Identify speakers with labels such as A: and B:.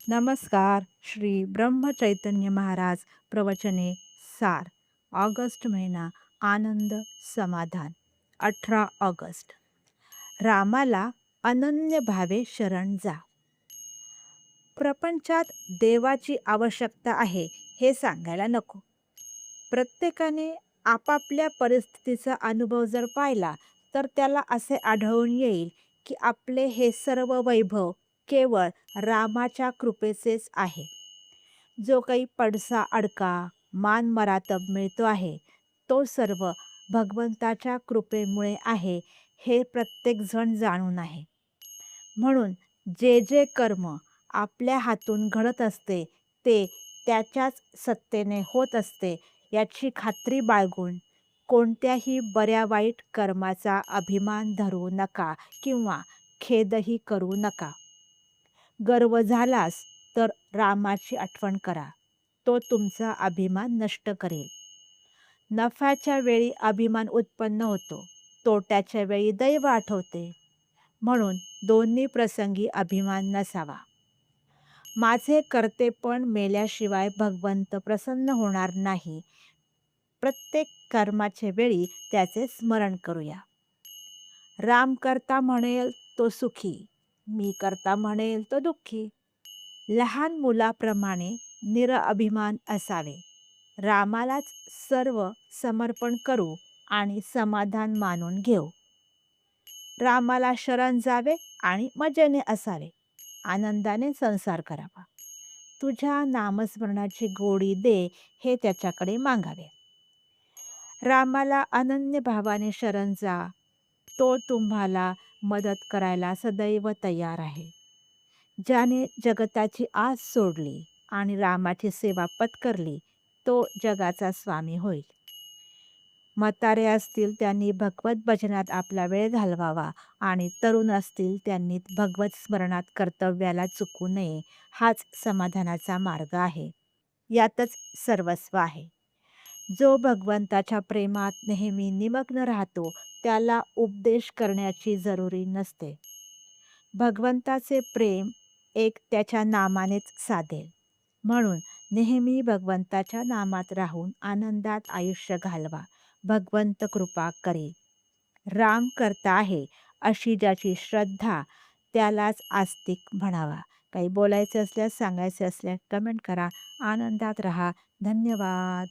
A: नमस्कार. श्री ब्रह्मचैतन्य महाराज प्रवचने सार. ऑगस्ट महिना. आनंद समाधान. 18 ऑगस्ट. रामाला अनन्य भावे शरण जा. प्रपंचात देवाची आवश्यकता आहे हे सांगायला नको. प्रत्येकाने आपापल्या परिस्थितीचा अनुभव जर पाहिला तर त्याला असे आढळून येईल की आपले हे सर्व वैभव केवळ रामाच्या कृपेचेच आहे. जो काही पडसा अडका मान मरातब मिळतो आहे तो सर्व भगवंताच्या कृपेमुळे आहे हे प्रत्येकजण जाणून आहे. म्हणून जे जे कर्म आपल्या हातून घडत असते ते त्याच्याच सत्तेने होत असते याची खात्री बाळगून कोणत्याही बऱ्या वाईट कर्माचा अभिमान धरू नका किंवा खेदही करू नका. गर्व झालास तर रामाची आठवण करा. तो तुमचा अभिमान नष्ट करेल. नफ्याच्या वेळी अभिमान उत्पन्न होतो, तोट्याच्या वेळी दैव आठवते. म्हणून दोन्ही प्रसंगी अभिमान नसावा. माझे कर्तेपण मेल्याशिवाय भगवंत प्रसन्न होणार नाही. प्रत्येक कर्माच्या वेळी त्याचे स्मरण करूया. राम करता म्हणेल तो सुखी, मी करता म्हणेल तो दुःखी. लहान मुलाप्रमाणे निरअभिमान असावे. रामालाच सर्व समर्पण करू आणि समाधान मानून घेऊ. रामाला शरण जावे आणि मजेने असावे. आनंदाने संसार करावा. तुझ्या नामस्मरणाची गोडी दे हे त्याच्याकडे मागावे. रामाला अनन्य भावाने शरण जा. तो तुम्हाला मदत करायला सदैव तयार आहे. ज्याने जगताची आस सोडली आणि रामाची सेवा पत्करली तो जगाचा स्वामी होईल. म्हातारे असतील त्यांनी भगवत भजनात आपला वेळ घालवावा आणि तरुण असतील त्यांनी भगवत स्मरणात कर्तव्याला चुकू नये. हाच समाधानाचा मार्ग आहे. यातच सर्वस्व आहे. जो भगवंताच्या प्रेमात नेहमी निमग्न राहतो त्याला उपदेश करण्याची जरुरी नसते. भगवंताचे प्रेम एक त्याच्या नामानेच साधेल. म्हणून नेहमी भगवंताच्या नामात राहून आनंदात आयुष्य घालवा. भगवंत कृपा करेल. राम करता आहे अशी ज्याची श्रद्धा त्यालाच आस्तिक म्हणावा. काही बोलायचे असल्यास सांगायचे असल्यास कमेंट करा. आनंदात राहा. धन्यवाद.